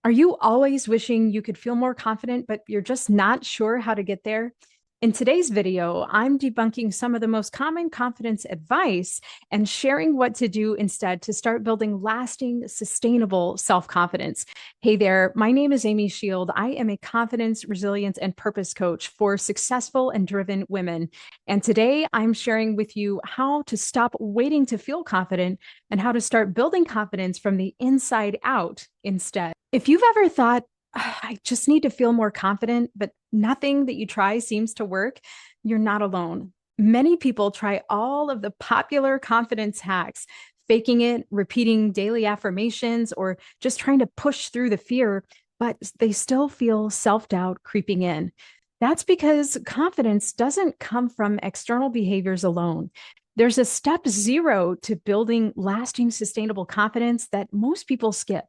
Are you always wishing you could feel more confident, but you're just not sure how to get there? In today's video, I'm debunking some of the most common confidence advice and sharing what to do instead to start building lasting, sustainable self confidence. Hey there, my name is Amy Shield. I am a confidence, resilience, and purpose coach for successful and driven women. And today I'm sharing with you how to stop waiting to feel confident and how to start building confidence from the inside out instead. If you've ever thought, I just need to feel more confident, but nothing that you try seems to work, you're not alone. Many people try all of the popular confidence hacks, faking it, repeating daily affirmations, or just trying to push through the fear, but they still feel self doubt creeping in. That's because confidence doesn't come from external behaviors alone. There's a step zero to building lasting, sustainable confidence that most people skip.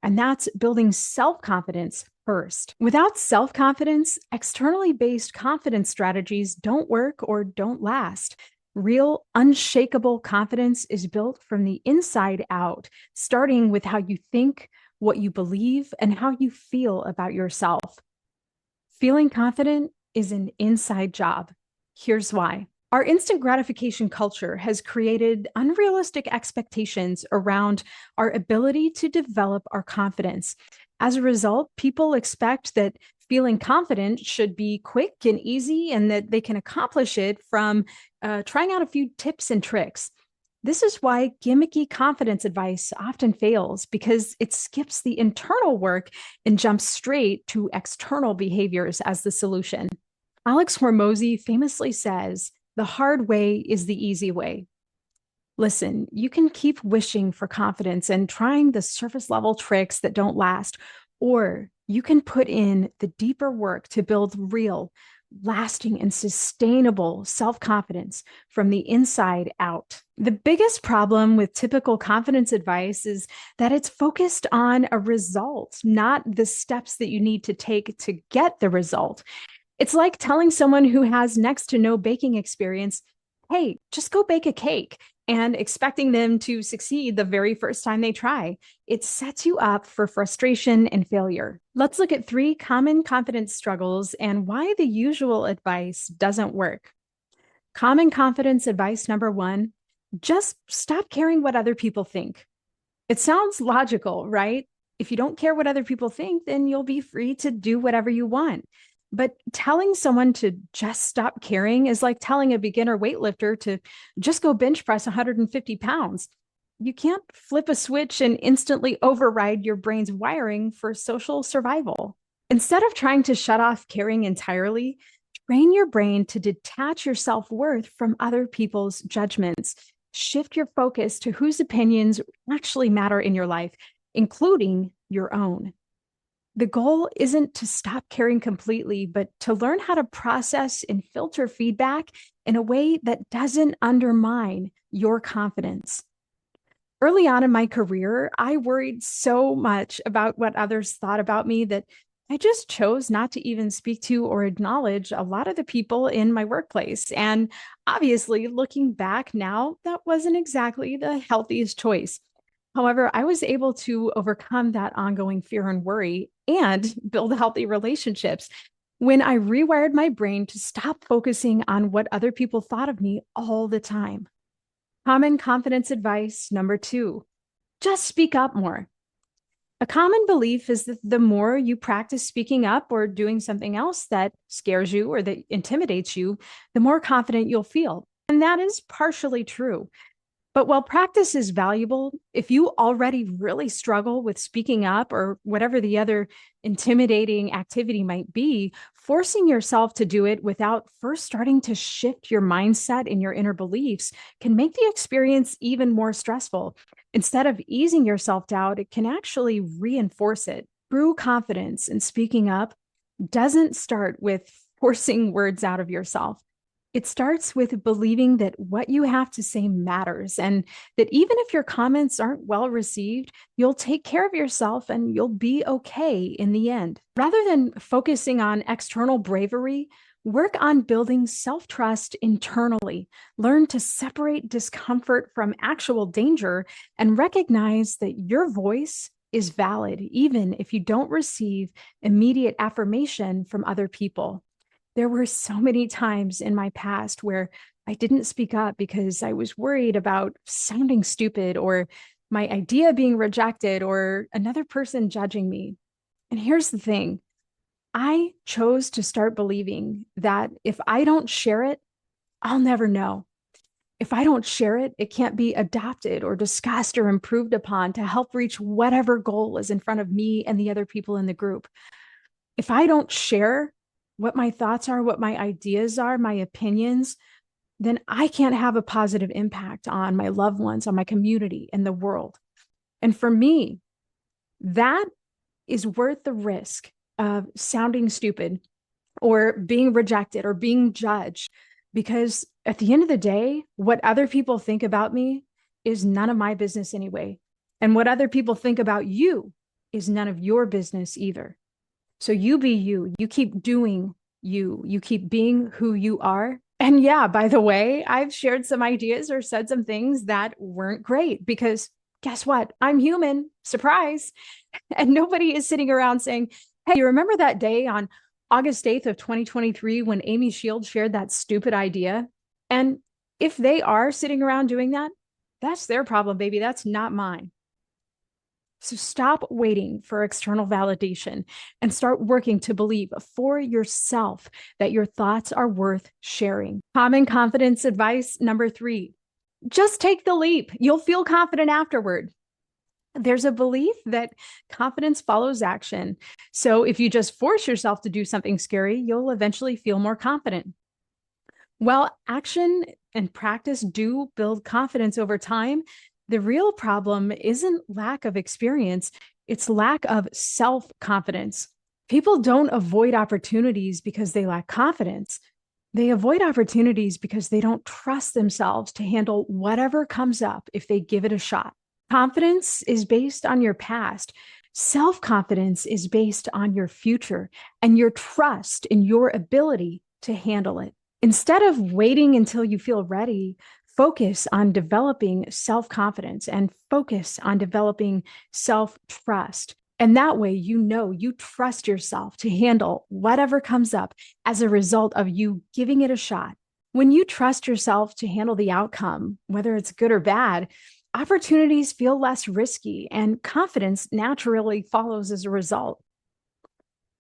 And that's building self confidence first. Without self confidence, externally based confidence strategies don't work or don't last. Real, unshakable confidence is built from the inside out, starting with how you think, what you believe, and how you feel about yourself. Feeling confident is an inside job. Here's why. Our instant gratification culture has created unrealistic expectations around our ability to develop our confidence. As a result, people expect that feeling confident should be quick and easy and that they can accomplish it from trying out a few tips and tricks. This is why gimmicky confidence advice often fails because it skips the internal work and jumps straight to external behaviors as the solution. Alex Hormozy famously says, "The hard way is the easy way." Listen, you can keep wishing for confidence and trying the surface level tricks that don't last, or you can put in the deeper work to build real, lasting, and sustainable self confidence from the inside out. The biggest problem with typical confidence advice is that it's focused on a result, not the steps that you need to take to get the result. It's like telling someone who has next to no baking experience, hey, just go bake a cake, and expecting them to succeed the very first time they try. It sets you up for frustration and failure. Let's look at 3 common confidence struggles and why the usual advice doesn't work. Common confidence advice number 1, just stop caring what other people think. It sounds logical, right? If you don't care what other people think, then you'll be free to do whatever you want. But telling someone to just stop caring is like telling a beginner weightlifter to just go bench press 150 pounds. You can't flip a switch and instantly override your brain's wiring for social survival. Instead of trying to shut off caring entirely, train your brain to detach your self worth from other people's judgments. Shift your focus to whose opinions actually matter in your life, including your own. The goal isn't to stop caring completely, but to learn how to process and filter feedback in a way that doesn't undermine your confidence. Early on in my career, I worried so much about what others thought about me that I just chose not to even speak to or acknowledge a lot of the people in my workplace. And obviously, looking back now, that wasn't exactly the healthiest choice. However, I was able to overcome that ongoing fear and worry and build healthy relationships when I rewired my brain to stop focusing on what other people thought of me all the time. Common confidence advice number 2, just speak up more. A common belief is that the more you practice speaking up or doing something else that scares you or that intimidates you, the more confident you'll feel. And that is partially true. But while practice is valuable, if you already really struggle with speaking up or whatever the other intimidating activity might be, forcing yourself to do it without first starting to shift your mindset and your inner beliefs can make the experience even more stressful. Instead of easing your self doubt, it can actually reinforce it. True confidence in speaking up doesn't start with forcing words out of yourself. It starts with believing that what you have to say matters and that even if your comments aren't well received, you'll take care of yourself and you'll be okay in the end. Rather than focusing on external bravery, work on building self-trust internally. Learn to separate discomfort from actual danger and recognize that your voice, is valid, even if you don't receive immediate affirmation from other people. There were so many times in my past where I didn't speak up because I was worried about sounding stupid or my idea being rejected or another person judging me. And here's the thing. I chose to start believing that if I don't share it, I'll never know. If I don't share it, it can't be adopted or discussed or improved upon to help reach whatever goal is in front of me and the other people in the group. If I don't share what my thoughts are, what my ideas are, my opinions, then I can't have a positive impact on my loved ones, on my community, and the world. And for me, that is worth the risk of sounding stupid or being rejected or being judged. Because at the end of the day, what other people think about me is none of my business anyway. And what other people think about you is none of your business either. So you be you. You keep doing you. You keep being who you are. And yeah, by the way, I've shared some ideas or said some things that weren't great because guess what? I'm human. Surprise. And nobody is sitting around saying, hey, you remember that day on August 8th of 2023 when Amy Shields shared that stupid idea? And if they are sitting around doing that, that's their problem, baby. That's not mine. So stop waiting for external validation and start working to believe for yourself that your thoughts are worth sharing. Common confidence advice number 3, just take the leap. You'll feel confident afterward. There's a belief that confidence follows action. So if you just force yourself to do something scary, you'll eventually feel more confident. While action and practice do build confidence over time, the real problem isn't lack of experience, it's lack of self-confidence. People don't avoid opportunities because they lack confidence. They avoid opportunities because they don't trust themselves to handle whatever comes up if they give it a shot. Confidence is based on your past. Self-confidence is based on your future and your trust in your ability to handle it. Instead of waiting until you feel ready, focus on developing self-confidence and focus on developing self-trust. And that way, you trust yourself to handle whatever comes up as a result of you giving it a shot. When you trust yourself to handle the outcome, whether it's good or bad, opportunities feel less risky and confidence naturally follows as a result.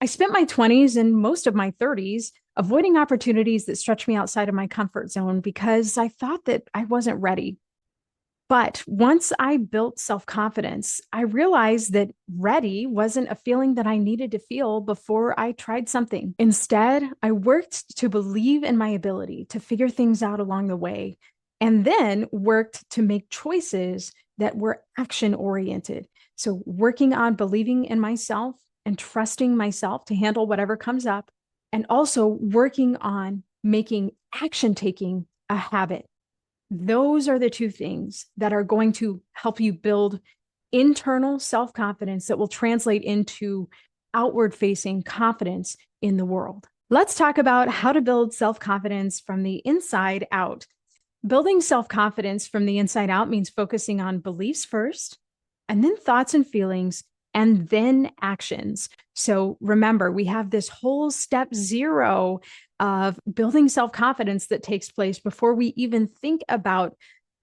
I spent my 20s and most of my 30s avoiding opportunities that stretched me outside of my comfort zone because I thought that I wasn't ready. But once I built self-confidence, I realized that ready wasn't a feeling that I needed to feel before I tried something. Instead, I worked to believe in my ability to figure things out along the way, and then worked to make choices that were action-oriented. So working on believing in myself and trusting myself to handle whatever comes up, and also working on making action-taking a habit. Those are the 2 things that are going to help you build internal self-confidence that will translate into outward-facing confidence in the world. Let's talk about how to build self-confidence from the inside out. Building self-confidence from the inside out means focusing on beliefs first, and then thoughts and feelings, and then actions. So remember, we have this whole step 0 of building self-confidence that takes place before we even think about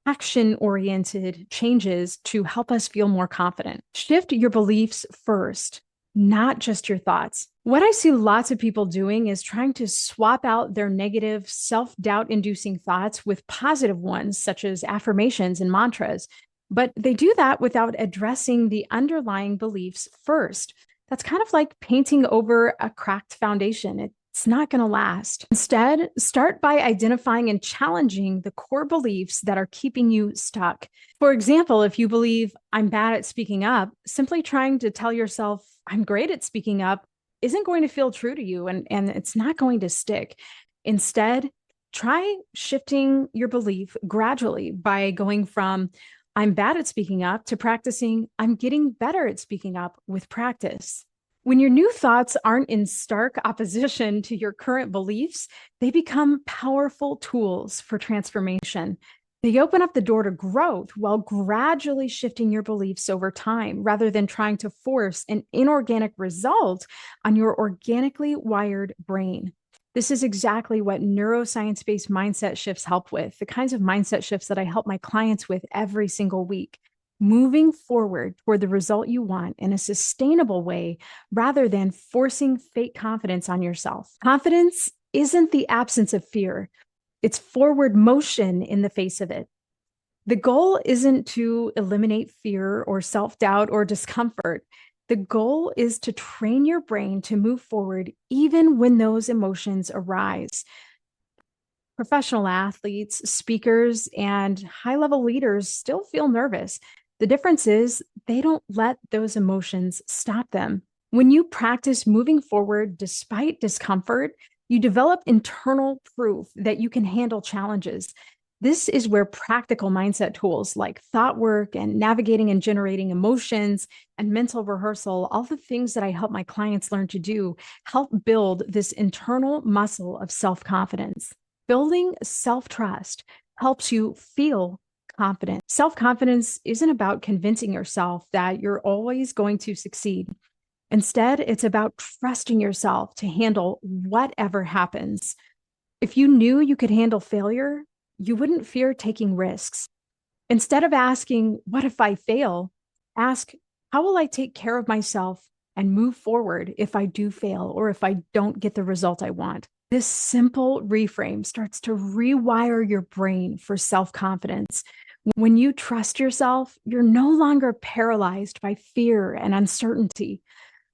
action-oriented changes to help us feel more confident. Shift your beliefs first, not just your thoughts. What I see lots of people doing is trying to swap out their negative, self-doubt inducing thoughts with positive ones, such as affirmations and mantras. But they do that without addressing the underlying beliefs first. That's kind of like painting over a cracked foundation. It's not going to last. Instead, start by identifying and challenging the core beliefs that are keeping you stuck. For example, if you believe I'm bad at speaking up, simply trying to tell yourself I'm great at speaking up isn't going to feel true to you, and it's not going to stick. Instead, try shifting your belief gradually by going from I'm bad at speaking up to practicing I'm getting better at speaking up with practice. When your new thoughts aren't in stark opposition to your current beliefs, they become powerful tools for transformation. They open up the door to growth while gradually shifting your beliefs over time rather than trying to force an inorganic result on your organically wired brain. This is exactly what neuroscience based mindset shifts help with, the kinds of mindset shifts that I help my clients with every single week. Moving forward toward the result you want in a sustainable way rather than forcing fake confidence on yourself. Confidence isn't the absence of fear, it's forward motion in the face of it. The goal isn't to eliminate fear or self doubt or discomfort. The goal is to train your brain to move forward even when those emotions arise. Professional athletes, speakers, and high level leaders still feel nervous. The difference is they don't let those emotions stop them. When you practice moving forward despite discomfort, you develop internal proof that you can handle challenges. This is where practical mindset tools like thought work and navigating and generating emotions and mental rehearsal, all the things that I help my clients learn to do, help build this internal muscle of self confidence. Building self trust helps you feel confident. Self confidence isn't about convincing yourself that you're always going to succeed. Instead, it's about trusting yourself to handle whatever happens. If you knew you could handle failure, you wouldn't fear taking risks. Instead of asking, what if I fail? Ask, how will I take care of myself and move forward if I do fail or if I don't get the result I want? This simple reframe starts to rewire your brain for self confidence. When you trust yourself, you're no longer paralyzed by fear and uncertainty.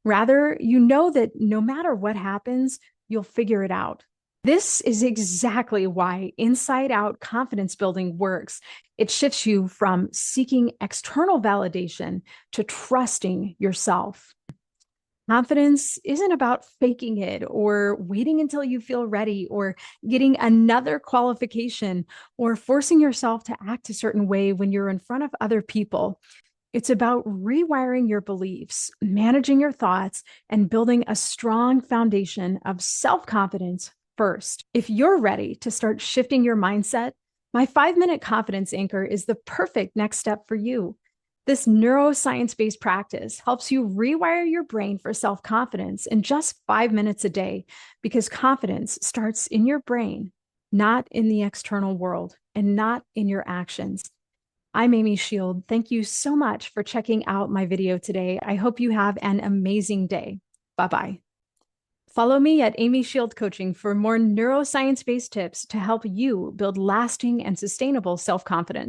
Rather, you know that no matter what happens, you'll figure it out. This is exactly why inside out confidence building works. It shifts you from seeking external validation to trusting yourself. Confidence isn't about faking it or waiting until you feel ready or getting another qualification or forcing yourself to act a certain way when you're in front of other people. It's about rewiring your beliefs, managing your thoughts, and building a strong foundation of self confidence first. If you're ready to start shifting your mindset, my 5 minute confidence anchor is the perfect next step for you. This neuroscience based practice helps you rewire your brain for self confidence in just 5 minutes a day because confidence starts in your brain, not in the external world and not in your actions. I'm Amy Shield. Thank you so much for checking out my video today. I hope you have an amazing day. Bye-bye. Follow me at Amy Shield Coaching for more neuroscience-based tips to help you build lasting and sustainable self-confidence.